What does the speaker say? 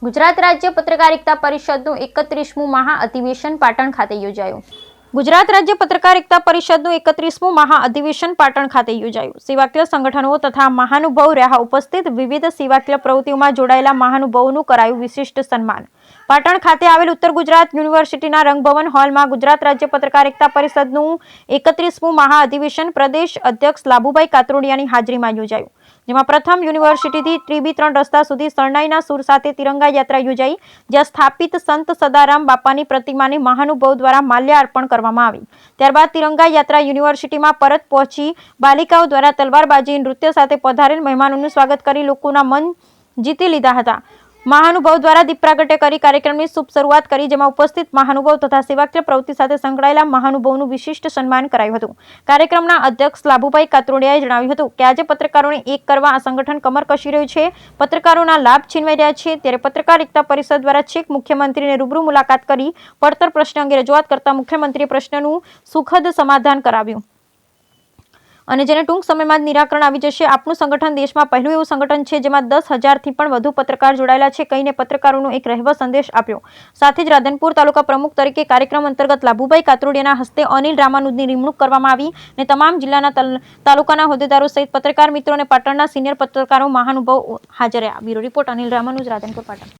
ગુજરાત રાજ્ય પત્રકારિતા પરિષદનું 31મું મહાઅધિવેશન પાટણ ખાતે યોજાયું. ગુજરાત રાજ્ય પત્રકારિતા પરિષદનું 31મું મહાઅધિવેશન પાટણ ખાતે યોજાયું. સેવાકીય સંગઠનો તથા મહાનુભાવો રહ્યા ઉપસ્થિત. વિવિધ સેવાકીય પ્રવૃત્તિઓમાં જોડાયેલા મહાનુભાવોનું કરાયું વિશિષ્ટ સન્માન. પાટણ ખાતે આવેલ ઉત્તર ગુજરાત યુનિવર્સિટીના રંગભવન હોલમાં ગુજરાત રાજ્ય પત્રકારિતા પરિષદનું 31મું મહાઅધિવેશન પ્રદેશ અધ્યક્ષ લાભુભાઈ કાતરોડિયાની હાજરીમાં યોજાયું. જેમાં પ્રથમ યુનિવર્સિટીથી TB3 રસ્તા સુધી શરણાઈના સૂર સાથે તિરંગા યાત્રા યોજાઈ, જ્યાં સ્થાપિત સંત સદારામ બાપાની પ્રતિમાને મહાનુભાવો દ્વારા માલ્યાર્પણ કરવામાં આવી. ત્યારબાદ તિરંગા યાત્રા યુનિવર્સિટીમાં પરત પહોંચી બાલિકાઓ દ્વારા તલવારબાજી નૃત્ય સાથે પધારેલ મહેમાનોનું સ્વાગત કરી લોકોના મન જીતી લીધા હતા. મહાનુભાવો દ્વારા દીપ પ્રાગટ્ય કરી કાર્યક્રમની શુભ શરૂઆત કરી, જેમાં ઉપસ્થિત મહાનુભાવો તથા સેવાકીય પ્રવૃત્તિ સાથે સંકળાયેલા મહાનુભાવોનું વિશિષ્ટ સન્માન કરાયું હતું. કાર્યક્રમના અધ્યક્ષ લાભુભાઈ કાતરોડિયાએ જણાવ્યું હતું કે આજે પત્રકારોને એક કરવા આ સંગઠન કમર કસી રહ્યું છે. પત્રકારોના લાભ છીનવાઈ રહ્યા છે, ત્યારે પત્રકારિતા પરિષદ દ્વારા છેક મુખ્યમંત્રીને રૂબરૂ મુલાકાત કરી પડતર પ્રશ્ન અંગે રજૂઆત કરતા મુખ્યમંત્રીએ પ્રશ્નનું સુખદ સમાધાન કરાવ્યું અને જેને ટૂંક સમયમાં જ નિરાકરણ આવી જશે. આપનું સંગઠન દેશમાં પહેલું એવું સંગઠન છે જેમાં 10,000થી પણ વધુ પત્રકાર જોડાયેલા છે, કહીને પત્રકારોનો એક રહેવા સંદેશ આપ્યો. સાથે જ રાધનપુર તાલુકા પ્રમુખ તરીકે કાર્યક્રમ અંતર્ગત લાભુભાઈ કાતરોડિયાના હસ્તે અનિલ રામાનુજની નિમણૂક કરવામાં આવી અને તમામ જિલ્લાના તાલુકાના હોદ્દેદારો સહિત પત્રકાર મિત્રો અને પાટણના સિનિયર પત્રકારો મહાનુભાવો હાજર રહ્યા. Bureau report Anil Ramanuj, Radhanpur, Patan.